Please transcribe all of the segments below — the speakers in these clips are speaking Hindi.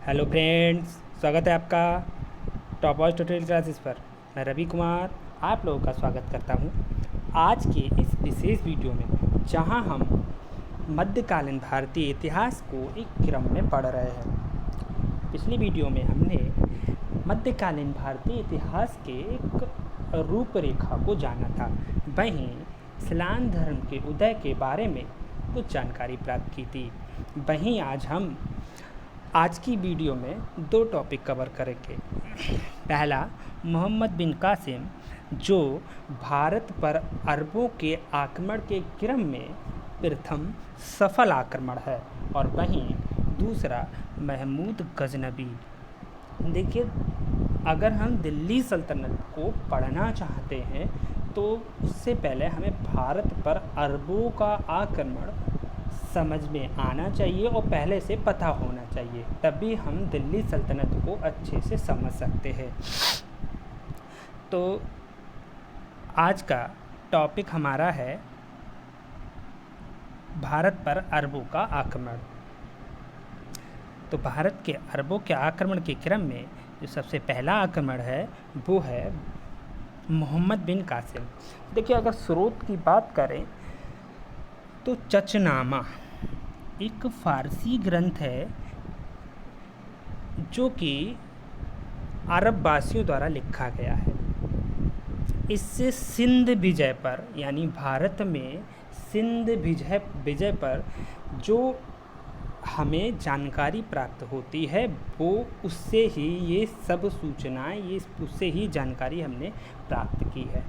हेलो फ्रेंड्स, स्वागत है आपका टॉप वॉच ट्यूटोरियल क्लासेस पर। मैं रवि कुमार आप लोगों का स्वागत करता हूं आज के इस विशेष वीडियो में, जहां हम मध्यकालीन भारतीय इतिहास को एक क्रम में पढ़ रहे हैं। पिछली वीडियो में हमने मध्यकालीन भारतीय इतिहास के एक रूपरेखा को जाना था। वहीं इस्लाम धर्म के उदय के बारे में कुछ जानकारी प्राप्त की थी। वहीं आज की वीडियो में दो टॉपिक कवर करेंगे। पहला, मोहम्मद बिन कासिम, जो भारत पर अरबों के आक्रमण के क्रम में प्रथम सफल आक्रमण है, और वहीं दूसरा महमूद गजनबी। देखिए, अगर हम दिल्ली सल्तनत को पढ़ना चाहते हैं तो उससे पहले हमें भारत पर अरबों का आक्रमण समझ में आना चाहिए और पहले से पता होना चाहिए, तभी हम दिल्ली सल्तनत को अच्छे से समझ सकते हैं। तो आज का टॉपिक हमारा है भारत पर अरबों का आक्रमण। तो भारत के अरबों के आक्रमण के क्रम में जो सबसे पहला आक्रमण है वो है मोहम्मद बिन कासिम। देखिए, अगर स्रोत की बात करें तो चचनामा एक फ़ारसी ग्रंथ है जो कि अरब वासियों द्वारा लिखा गया है। इससे सिंध विजय पर, यानी भारत में सिंध विजय पर जो हमें जानकारी प्राप्त होती है वो उससे ही ये सब सूचनाएं, ये उससे ही जानकारी हमने प्राप्त की है।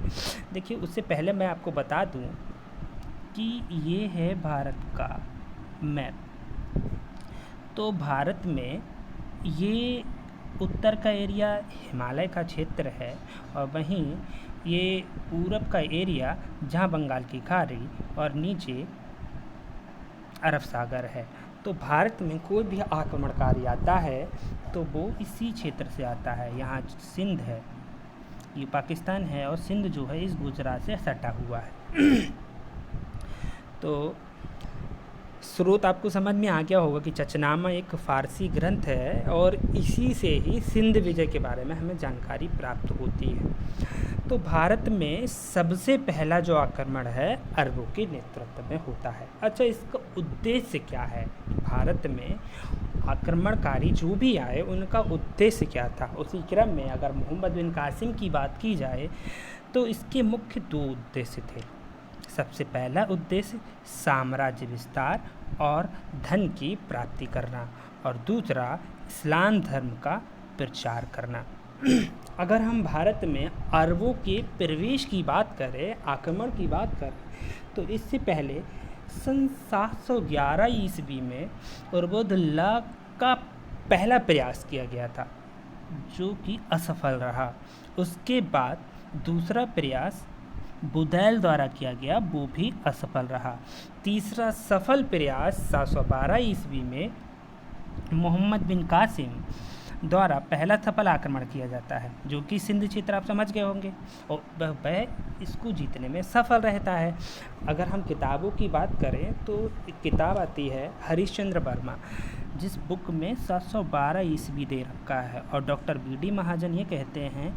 देखिए, उससे पहले मैं आपको बता दूं कि ये है भारत का मैप। तो भारत में ये उत्तर का एरिया हिमालय का क्षेत्र है, और वहीं ये पूरब का एरिया जहाँ बंगाल की खाड़ी और नीचे अरब सागर है। तो भारत में कोई भी आक्रमणकारी आता है तो वो इसी क्षेत्र से आता है। यहाँ सिंध है, ये पाकिस्तान है, और सिंध जो है इस गुजरात से सटा हुआ है। तो स्रोत आपको समझ में आ गया होगा कि चचनामा एक फ़ारसी ग्रंथ है और इसी से ही सिंध विजय के बारे में हमें जानकारी प्राप्त होती है। तो भारत में सबसे पहला जो आक्रमण है अरबों के नेतृत्व में होता है। अच्छा, इसका उद्देश्य क्या है? भारत में आक्रमणकारी जो भी आए उनका उद्देश्य क्या था? उसी क्रम में अगर मोहम्मद बिन कासिम की बात की जाए तो इसके मुख्य दो उद्देश्य थे। सबसे पहला उद्देश्य साम्राज्य विस्तार और धन की प्राप्ति करना, और दूसरा इस्लाम धर्म का प्रचार करना। अगर हम भारत में अरबों के प्रवेश की बात करें, आक्रमण की बात करें, तो इससे पहले सन 711 ईस्वी में उर्बुदुल्ला का पहला प्रयास किया गया था जो कि असफल रहा। उसके बाद दूसरा प्रयास बुदैल द्वारा किया गया, वो भी असफल रहा। तीसरा सफल प्रयास 712 ईस्वी में मोहम्मद बिन कासिम द्वारा पहला सफल आक्रमण किया जाता है, जो कि सिंध क्षेत्र आप समझ गए होंगे, और वह इसको जीतने में सफल रहता है। अगर हम किताबों की बात करें तो एक किताब आती है हरिश्चंद्र वर्मा, जिस बुक में 712 ईस्वी दे रखा है, और डॉक्टर बी.डी. महाजन ये कहते हैं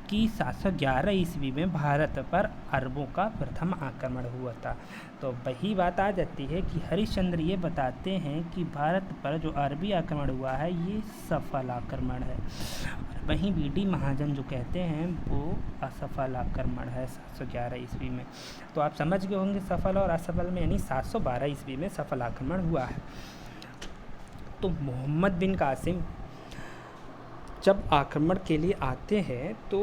कि 711 ईस्वी में भारत पर अरबों का प्रथम आक्रमण हुआ था। तो वही बात आ जाती है कि हरिश्चंद्र ये बताते हैं कि भारत पर जो अरबी आक्रमण हुआ है ये सफल आक्रमण है, और वहीं बी.डी. महाजन जो कहते हैं वो असफल आक्रमण है 711 ईस्वी में। तो आप समझ गए होंगे सफल और असफल में, यानी 712 ईस्वी में सफल आक्रमण हुआ है। तो मोहम्मद बिन कासिम जब आक्रमण के लिए आते हैं तो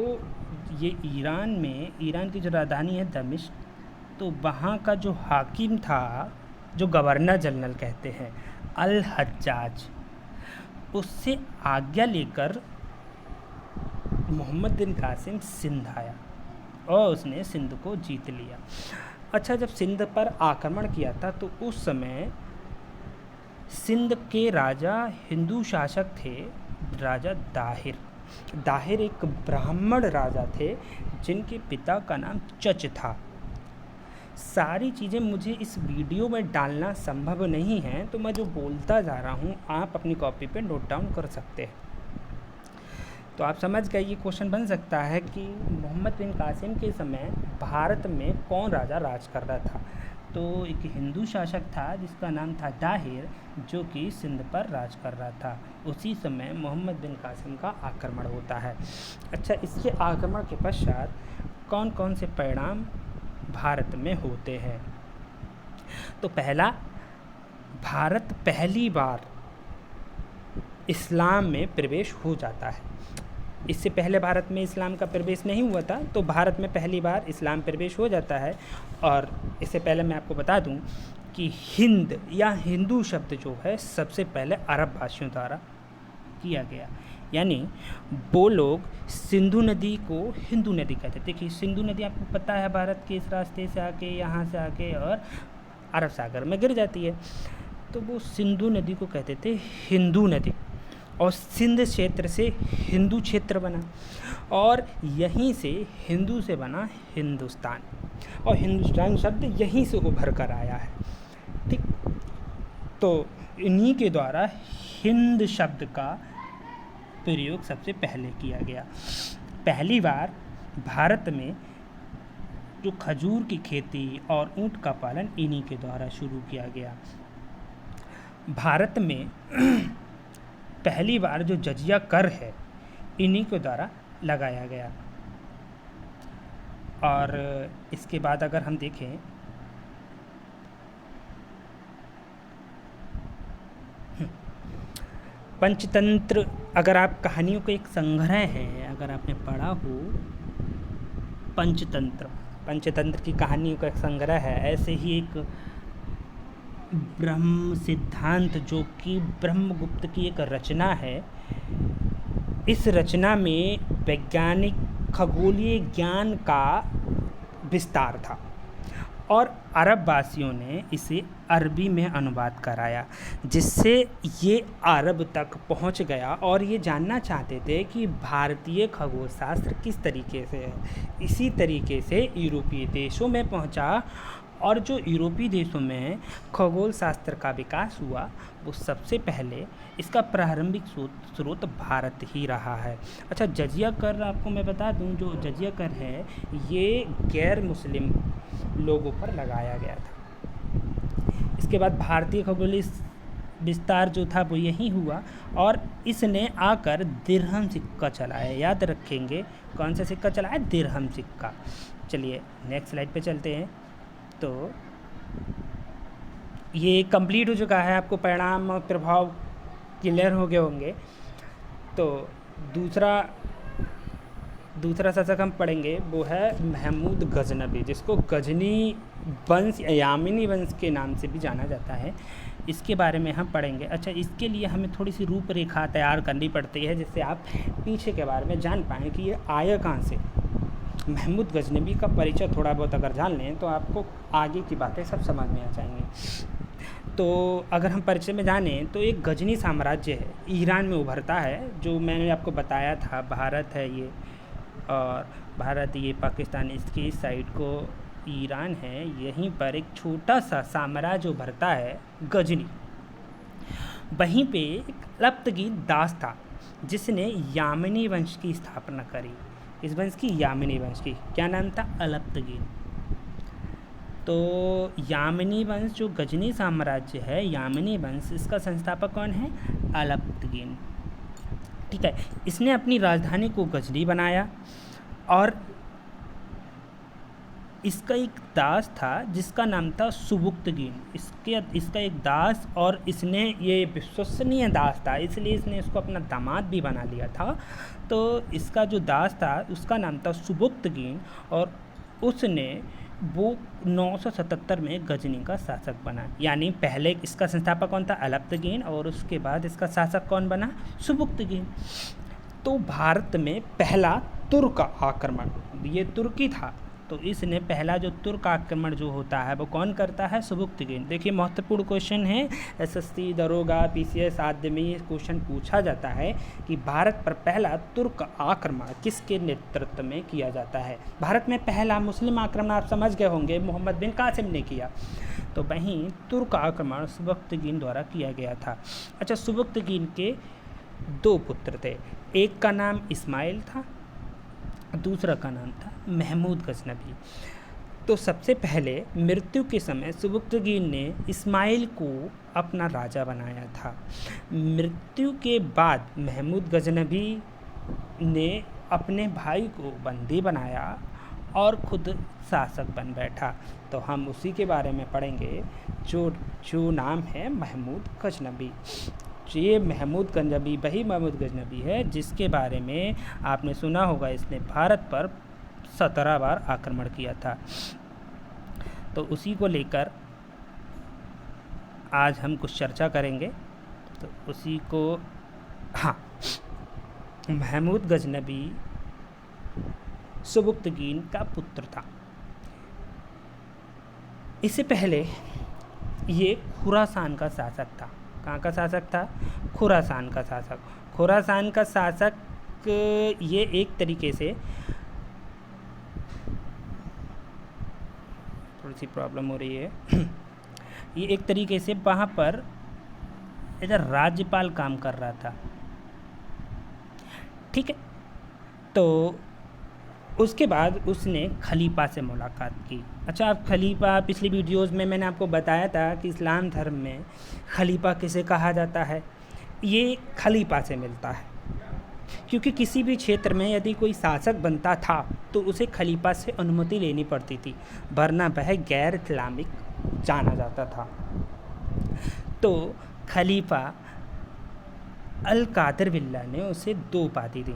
ये ईरान की जो राजधानी है दमिश्क, तो वहाँ का जो हाकिम था, जो गवर्नर जनरल कहते हैं, अल हज्जाज, उससे आज्ञा लेकर मोहम्मद बिन कासिम सिंध आया और उसने सिंध को जीत लिया। अच्छा, जब सिंध पर आक्रमण किया था तो उस समय सिंध के राजा हिंदू शासक थे, राजा दाहिर एक ब्राह्मण राजा थे जिनके पिता का नाम चच था। सारी चीज़ें मुझे इस वीडियो में डालना संभव नहीं है, तो मैं जो बोलता जा रहा हूँ आप अपनी कॉपी पे नोट डाउन कर सकते हैं। तो आप समझ गए, ये क्वेश्चन बन सकता है कि मोहम्मद बिन कासिम के समय भारत में कौन राजा राज कर रहा था। तो एक हिंदू शासक था जिसका नाम था दाहिर, जो कि सिंध पर राज कर रहा था। उसी समय मोहम्मद बिन कासिम का आक्रमण होता है। अच्छा, इसके आक्रमण के पश्चात कौन कौन से परिणाम भारत में होते हैं। तो पहला, भारत पहली बार इस्लाम में प्रवेश हो जाता है। इससे पहले भारत में इस्लाम का प्रवेश नहीं हुआ था, तो भारत में पहली बार इस्लाम प्रवेश हो जाता है। और इससे पहले मैं आपको बता दूं कि हिंद या हिंदू शब्द जो है सबसे पहले अरब भाषियों द्वारा किया गया, यानी वो लोग सिंधु नदी को हिंदू नदी कहते थे। देखिए, सिंधु नदी आपको पता है भारत के इस रास्ते से आके, यहाँ से आके और अरब सागर में गिर जाती है। तो वो सिंधु नदी को कहते थे हिंदू नदी, और सिंध क्षेत्र से हिंदू क्षेत्र बना, और यहीं से हिंदू से बना हिंदुस्तान, और हिंदुस्तान शब्द यहीं से उभर कर आया है। ठीक, तो इन्हीं के द्वारा हिंद शब्द का प्रयोग सबसे पहले किया गया। पहली बार भारत में जो खजूर की खेती और ऊंट का पालन इन्हीं के द्वारा शुरू किया गया। भारत में पहली बार जो जजिया कर है इन्हीं के द्वारा लगाया गया। और इसके बाद अगर हम देखें पंचतंत्र, अगर आप कहानियों का एक संग्रह है, अगर आपने पढ़ा हो पंचतंत्र की कहानियों का एक संग्रह है। ऐसे ही एक ब्रह्म सिद्धांत जो कि ब्रह्मगुप्त की एक रचना है, इस रचना में वैज्ञानिक खगोलीय ज्ञान का विस्तार था, और अरब वासियों ने इसे अरबी में अनुवाद कराया, जिससे ये अरब तक पहुंच गया और ये जानना चाहते थे कि भारतीय खगोल शास्त्र किस तरीके से है। इसी तरीके से यूरोपीय देशों में पहुंचा, और जो यूरोपीय देशों में खगोल शास्त्र का विकास हुआ वो सबसे पहले इसका प्रारंभिक स्रोत भारत ही रहा है। अच्छा, जजिया कर आपको मैं बता दूं, जो जजिया कर है ये गैर मुस्लिम लोगों पर लगाया गया था। इसके बाद भारतीय खगोलीय विस्तार जो था वो यही हुआ, और इसने आकर दिरहम सिक्का चलाया। याद रखेंगे कौन सा सिक्का चलाया? दिरहम सिक्का। चलिए नेक्स्ट स्लाइड पे चलते हैं। तो ये कंप्लीट हो चुका है, आपको परिणाम और प्रभाव क्लियर हो गए होंगे। तो दूसरा शासक हम पढ़ेंगे वो है महमूद गजनवी, जिसको गजनी वंश या यामिनी वंश के नाम से भी जाना जाता है। इसके बारे में हम पढ़ेंगे। अच्छा, इसके लिए हमें थोड़ी सी रूपरेखा तैयार करनी पड़ती है, जिससे आप पीछे के बारे में जान पाएँ कि ये आया कहाँ से। महमूद गजनवी का परिचय थोड़ा बहुत अगर जान लें तो आपको आगे की बातें सब समझ में आ जाएंगी। तो अगर हम परिचय में जानें तो एक गजनी साम्राज्य है, ईरान में उभरता है। जो मैंने आपको बताया था, भारत है ये, और भारत ये पाकिस्तान, इसकी इस साइड को ईरान है। यहीं पर एक छोटा सा साम्राज्य उभरता है, गजनी। वहीं पे एक अलप्तगीन दास था जिसने यामिनी वंश की स्थापना करी। इस वंश की, यामिनी वंश की, क्या नाम था? अलप्तगीन। तो यामिनी वंश जो गजनी साम्राज्य है, यामिनी वंश, इसका संस्थापक कौन है? अलप्तगीन। ठीक है, इसने अपनी राजधानी को गजनी बनाया, और इसका एक दास था जिसका नाम था सुबुक्तगीन। इसका एक दास, और इसने ये विश्वसनीय दास था, इसलिए इसने इसको अपना दामाद भी बना लिया था। तो इसका जो दास था उसका नाम था सुबुक्तगीन, और उसने वो 977 में गजनी का शासक बना। यानी पहले इसका संस्थापक कौन था? अलप्तगीन, और उसके बाद इसका शासक कौन बना? सुबुक्तगीन। तो भारत में पहला तुर्क आक्रमण, ये तुर्की था, तो इसने पहला जो तुर्क आक्रमण जो होता है वो कौन करता है? सुबुक्तगीन। देखिए महत्वपूर्ण क्वेश्चन है, एसएससी, दरोगा, पीसीएस आदि में ये क्वेश्चन पूछा जाता है कि भारत पर पहला तुर्क आक्रमण किसके नेतृत्व में किया जाता है? भारत में पहला मुस्लिम आक्रमण आप समझ गए होंगे, मोहम्मद बिन कासिम ने किया। तो वहीं तुर्क आक्रमण सुबुक्तगीन द्वारा किया गया था। अच्छा, सुबुक्तगीन के 2 पुत्र थे, एक का नाम इस्माइल था, दूसरा का नाम था महमूद गजनबी। तो सबसे पहले मृत्यु के समय सुबुक्तगीन ने इस्माइल को अपना राजा बनाया था। मृत्यु के बाद महमूद गजनबी ने अपने भाई को बंदी बनाया और खुद शासक बन बैठा। तो हम उसी के बारे में पढ़ेंगे, जो नाम है महमूद गजनबी। ये महमूद गजनबी वही महमूद गजनबी है जिसके बारे में आपने सुना होगा, इसने भारत पर 17 बार आक्रमण किया था। तो उसी को लेकर आज हम कुछ चर्चा करेंगे। तो उसी को, हाँ, महमूद गजनबी सुबुक्तगीन का पुत्र था। इससे पहले ये खुरासान का शासक था। कहाँ का शासक था? खुरासान का शासक। खुरासान का शासक ये एक तरीके से, थोड़ी सी प्रॉब्लम हो रही है ये एक तरीके से वहाँ पर इधर राज्यपाल काम कर रहा था, ठीक है। तो उसके बाद उसने खलीफा से मुलाकात की। अच्छा, आप खलीफा, पिछली वीडियोस में मैंने आपको बताया था कि इस्लाम धर्म में खलीफा किसे कहा जाता है? ये खलीफा से मिलता है, क्योंकि किसी भी क्षेत्र में यदि कोई शासक बनता था तो उसे खलीफा से अनुमति लेनी पड़ती थी, वरना वह गैर इस्लामिक जाना जाता था। तो खलीफा अल कादिर बिल्ला ने उसे 2 उपाधि दी।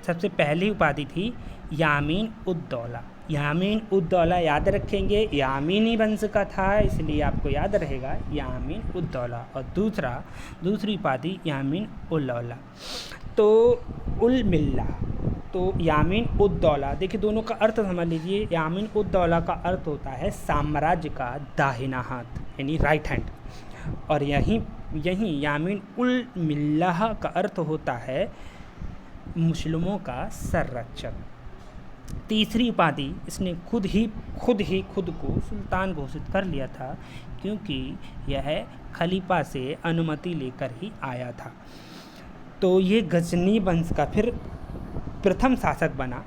सबसे पहली उपाधि थी यामीन उद दौला। यामीन उद दौला याद रखेंगे, यामीनी वंश का था, इसलिए आपको याद रहेगा यामीन उद दौला। और दूसरी उपाधि यामीन उल दौला, तो उल मिल्ला। तो यामीन उद दौला, देखिए दोनों का अर्थ समझ लीजिए। यामीन उद दौला का अर्थ होता है साम्राज्य का दाहिना हाथ, यानी राइट हैंड। और यहीं यामीन उल मिल्लाह का अर्थ होता है मुस्लिमों का संरक्षक। तीसरी उपाधि इसने खुद को सुल्तान घोषित कर लिया था, क्योंकि यह खलीफा से अनुमति लेकर ही आया था। तो ये गजनी वंश का फिर प्रथम शासक बना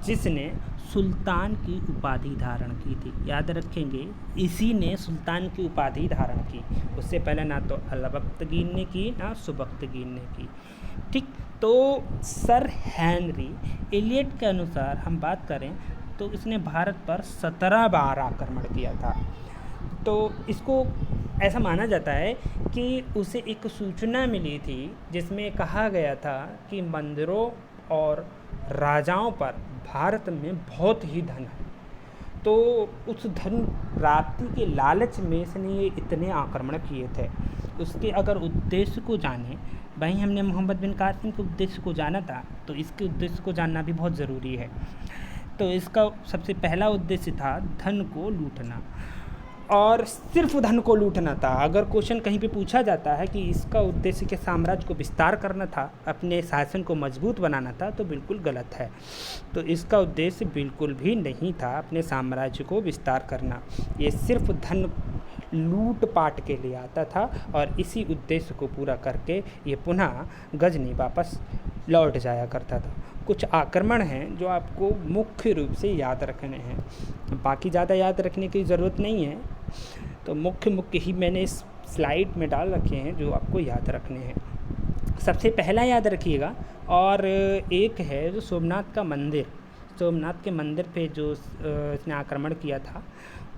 जिसने सुल्तान की उपाधि धारण की थी। याद रखेंगे, इसी ने सुल्तान की उपाधि धारण की। उससे पहले ना तो अलबख्तगीन ने की, ना सुबख्तगीन ने की, ठीक। तो सर हेनरी एलियट के अनुसार हम बात करें तो इसने भारत पर 17 बार आक्रमण किया था। तो इसको ऐसा माना जाता है कि उसे एक सूचना मिली थी जिसमें कहा गया था कि मंदिरों और राजाओं पर भारत में बहुत ही धन है। तो उस धन प्राप्ति के लालच में इसने ये इतने आक्रमण किए थे। उसके अगर उद्देश्य को जाने, वहीं हमने मोहम्मद बिन कासिम के उद्देश्य को जाना था, तो इसके उद्देश्य को जानना भी बहुत ज़रूरी है। तो इसका सबसे पहला उद्देश्य था धन को लूटना, और सिर्फ धन को लूटना था। अगर क्वेश्चन कहीं पे पूछा जाता है कि इसका उद्देश्य के साम्राज्य को विस्तार करना था, अपने शासन को मजबूत बनाना था, तो बिल्कुल गलत है। तो इसका उद्देश्य बिल्कुल भी नहीं था अपने साम्राज्य को विस्तार करना। ये सिर्फ धन लूट-पाट के लिए आता था, और इसी उद्देश्य को पूरा करके ये पुनः गजनी वापस लौट जाया करता था। कुछ आक्रमण हैं जो आपको मुख्य रूप से याद रखने हैं, बाकी ज़्यादा याद रखने की ज़रूरत नहीं है। तो मुख्य ही मैंने इस स्लाइड में डाल रखे हैं जो आपको याद रखने हैं। सबसे पहला याद रखिएगा, और एक है जो सोमनाथ का मंदिर। सोमनाथ के मंदिर पे जो इसने आक्रमण किया था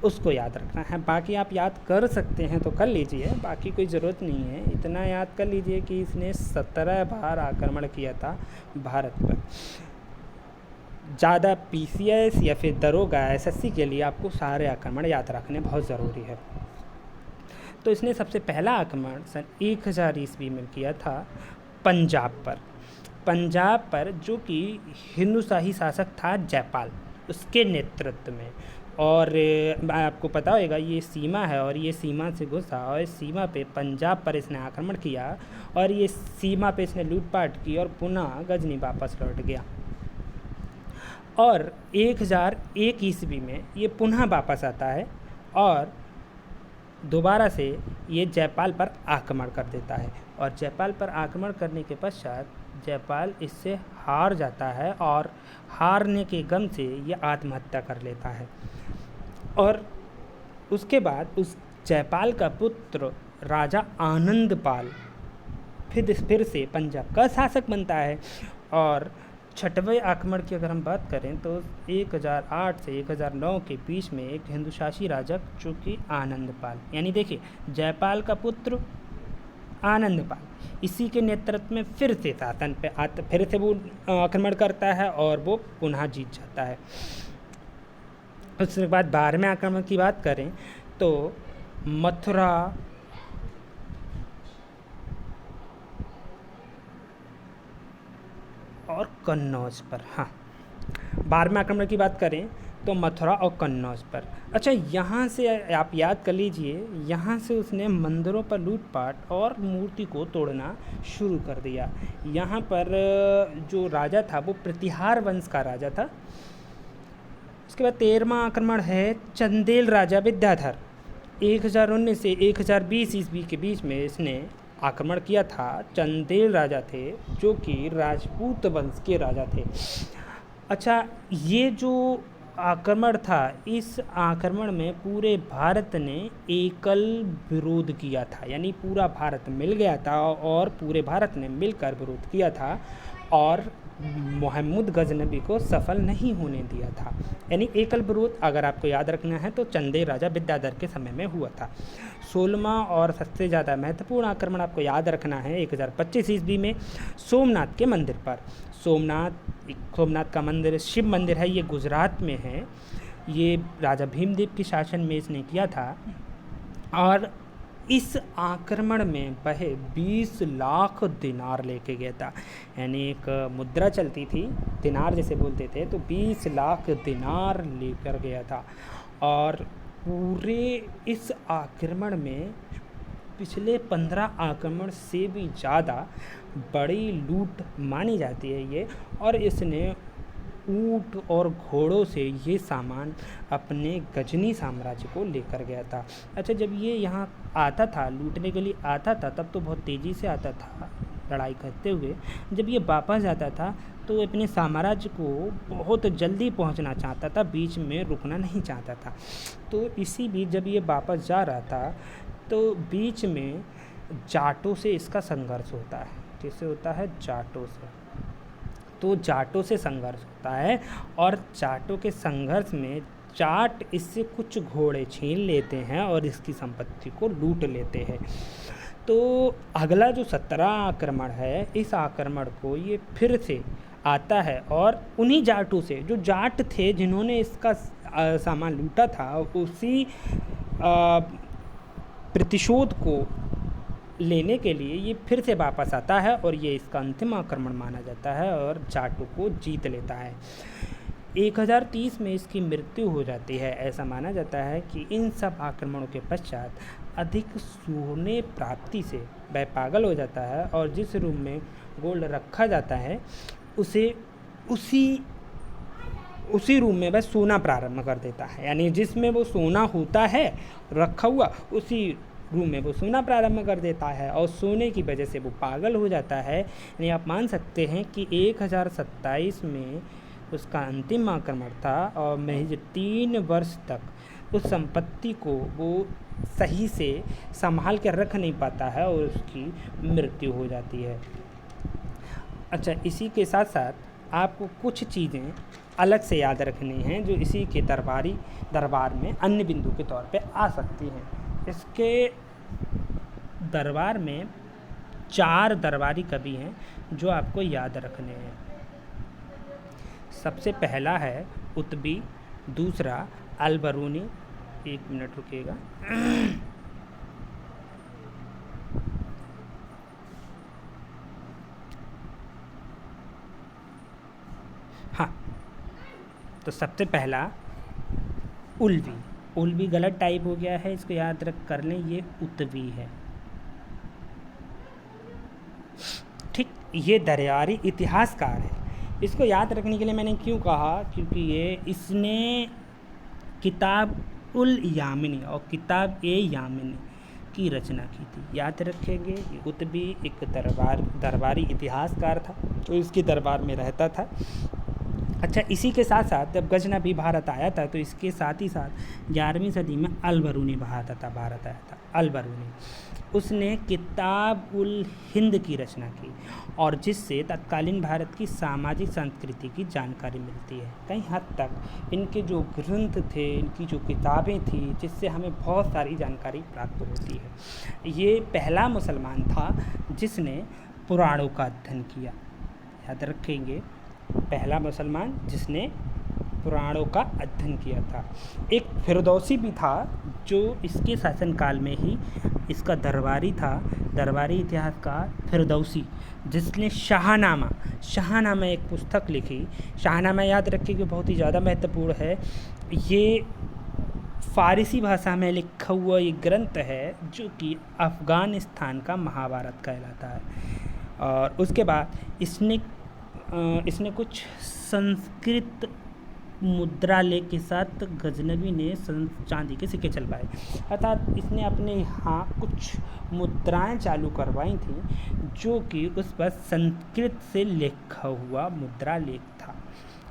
उसको याद रखना है। बाकी आप याद कर सकते हैं तो कर लीजिए, बाकी कोई ज़रूरत नहीं है। इतना याद कर लीजिए कि इसने 17 बार आक्रमण किया था भारत पर। ज़्यादा पीसीएस या फिर दरोगा एसएससी के लिए आपको सारे आक्रमण याद रखने बहुत ज़रूरी है। तो इसने सबसे पहला आक्रमण सन 1000 ईस्वी में किया था पंजाब पर, जो कि हिंदू शाही शासक था जयपाल। उसके नेतृत्व में। और आपको पता होगा ये सीमा है, और ये सीमा से घुसा और इस सीमा पे पंजाब पर इसने आक्रमण किया, और ये सीमा पे इसने लूटपाट की, और पुनः गजनी वापस लौट गया। और 1001 ईस्वी में ये पुनः वापस आता है और दोबारा से ये जयपाल पर आक्रमण कर देता है। और जयपाल पर आक्रमण करने के पश्चात जयपाल इससे हार जाता है, और हारने के गम से ये आत्महत्या कर लेता है। और उसके बाद उस जयपाल का पुत्र राजा आनंदपाल फिर से पंजाब का शासक बनता है। और छठवें आक्रमण की अगर हम बात करें तो 1008 से 1009 के बीच में एक हिंदुशासी राजा जो कि आनंदपाल, यानी देखिए जयपाल का पुत्र आनंदपाल, इसी के नेतृत्व में फिर से शासन पे फिर से वो आक्रमण करता है और वो पुनः जीत जाता है। उसके बाद 12वें आक्रमण की बात करें तो मथुरा और कन्नौज पर, हाँ 12वें आक्रमण की बात करें तो मथुरा और कन्नौज पर। अच्छा, यहाँ से आप याद कर लीजिए, यहाँ से उसने मंदिरों पर लूटपाट और मूर्ति को तोड़ना शुरू कर दिया। यहाँ पर जो राजा था वो प्रतिहार वंश का राजा था। उसके बाद 13वां आक्रमण है चंदेल राजा विद्याधर। 1019 से 1020 ईस्वी के बीच में इसने आक्रमण किया था। चंदेल राजा थे जो कि राजपूत वंश के राजा थे। अच्छा, ये जो आक्रमण था, इस आक्रमण में पूरे भारत ने एकल विरोध किया था, यानी पूरा भारत मिल गया था और पूरे भारत ने मिलकर विरोध किया था, और मोहम्मद गजनबी को सफल नहीं होने दिया था। यानी एकल विरोध अगर आपको याद रखना है तो चंदेल राजा विद्याधर के समय में हुआ था। 16वां और सबसे ज़्यादा महत्वपूर्ण आक्रमण आपको याद रखना है 1025 ईस्वी में सोमनाथ के मंदिर पर। सोमनाथ का मंदिर शिव मंदिर है, ये गुजरात में है। ये राजा भीमदेव के शासन में इसने किया था। और इस आक्रमण में वह 20 लाख दिनार लेके गया था। यानी एक मुद्रा चलती थी, दिनार जैसे बोलते थे, तो 20 लाख दिनार लेकर गया था। और पूरे इस आक्रमण में पिछले 15 आक्रमण से भी ज़्यादा बड़ी लूट मानी जाती है ये। और इसने ऊँट और घोड़ों से ये सामान अपने गजनी साम्राज्य को लेकर गया था। अच्छा, जब ये यहाँ आता था, लूटने के लिए आता था, तब तो बहुत तेज़ी से आता था लड़ाई करते हुए। जब ये वापस जाता था तो अपने साम्राज्य को बहुत जल्दी पहुँचना चाहता था, बीच में रुकना नहीं चाहता था। तो इसी बीच जब ये वापस जा रहा था तो बीच में जाटों से इसका संघर्ष होता है। किससे होता है? जाटों से। तो जाटों से संघर्ष होता है, और जाटों के संघर्ष में जाट इससे कुछ घोड़े छीन लेते हैं और इसकी संपत्ति को लूट लेते हैं। तो अगला जो 17वां आक्रमण है, इस आक्रमण को ये फिर से आता है, और उन्हीं जाटों से, जो जाट थे जिन्होंने इसका सामान लूटा था, उसी प्रतिशोध को लेने के लिए ये फिर से वापस आता है, और ये इसका अंतिम आक्रमण माना जाता है और जाटों को जीत लेता है। 1030 में इसकी मृत्यु हो जाती है। ऐसा माना जाता है कि इन सब आक्रमणों के पश्चात अधिक सोने प्राप्ति से वह पागल हो जाता है, और जिस रूम में गोल्ड रखा जाता है उसे उसी रूम में वह सोना प्रारंभ कर देता है। यानी जिसमें वो सोना होता है रखा हुआ, उसी रूम में वो सोना प्रारंभ कर देता है, और सोने की वजह से वो पागल हो जाता है। यानी आप मान सकते हैं कि 1027 में उसका अंतिम आक्रमण था, और महज 3 वर्ष तक उस संपत्ति को वो सही से संभाल कर रख नहीं पाता है, और उसकी मृत्यु हो जाती है। अच्छा, इसी के साथ साथ आपको कुछ चीज़ें अलग से याद रखनी हैं जो इसी के दरबार में अन्य बिंदु के तौर पे आ सकती हैं। इसके दरबार में 4 दरबारी कवि हैं जो आपको याद रखने हैं। सबसे पहला है उतबी, दूसरा अलबरूनी, 1 मिनट रुकिएगा। हाँ, तो सबसे पहला उल्वी, उल्वी गलत टाइप हो गया है, इसको याद रख कर लें, ये उत्वी है। ठीक, ये दरबारी इतिहासकार है। इसको याद रखने के लिए मैंने क्यों कहा, क्योंकि इसने किताब उल यामिनी और किताब ए यामिनी की रचना की थी। याद रखेंगे, ये उत्बी एक दरबारी इतिहासकार था, तो इसके दरबार में रहता था। अच्छा, इसी के साथ साथ जब गजनबी भारत आया था तो इसके साथ ही साथ 11वीं सदी में अल-बरूनी भारत आया था। अल-बरूनी, उसने किताब उल हिंद की रचना की और जिससे तत्कालीन भारत की सामाजिक संस्कृति की जानकारी मिलती है। कई हद तक इनके जो ग्रंथ थे, इनकी जो किताबें थी, जिससे हमें बहुत सारी जानकारी प्राप्त होती है। ये पहला मुसलमान था जिसने पुराणों का अध्ययन किया। याद रखेंगे, पहला मुसलमान जिसने पुराणों का अध्ययन किया था। एक फिरदौसी भी था जो इसके शासनकाल में ही इसका दरबारी था, दरबारी इतिहासकार फिरदौसी, जिसने शाहनामा एक पुस्तक लिखी। शाहनामा याद रखिए कि बहुत ही ज़्यादा महत्वपूर्ण है। ये फ़ारसी भाषा में लिखा हुआ ये ग्रंथ है जो कि अफ़गानिस्तान का महाभारत कहलाता है। और उसके बाद इसने कुछ संस्कृत मुद्रा लेख के साथ गजनवी ने चांदी के सिक्के चलवाए, अर्थात इसने अपने यहाँ कुछ मुद्राएं चालू करवाई थी जो कि उस पर संस्कृत से लिखा हुआ मुद्रा लेख था।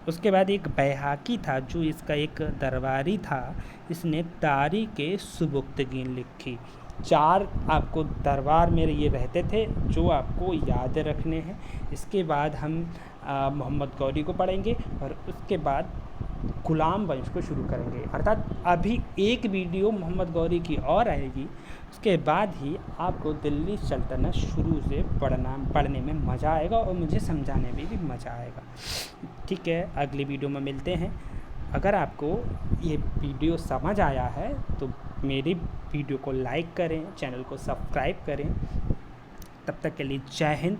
उसके बाद एक बैहाकी था जो इसका एक दरबारी था, इसने तारीख़ सुबुक्तगीन लिखी। 4 आपको दरबार में ये रहते थे जो आपको याद रखने हैं। इसके बाद हम मोहम्मद गौरी को पढ़ेंगे और उसके बाद गुलाम वंश को शुरू करेंगे। अर्थात अभी एक वीडियो मोहम्मद गौरी की और आएगी, उसके बाद ही आपको दिल्ली सल्तनत शुरू से पढ़ने में मज़ा आएगा और मुझे समझाने में भी मज़ा आएगा। ठीक है, अगली वीडियो में मिलते हैं। अगर आपको ये वीडियो समझ आया है तो मेरी वीडियो को लाइक करें, चैनल को सब्सक्राइब करें। तब तक के लिए जय हिंद।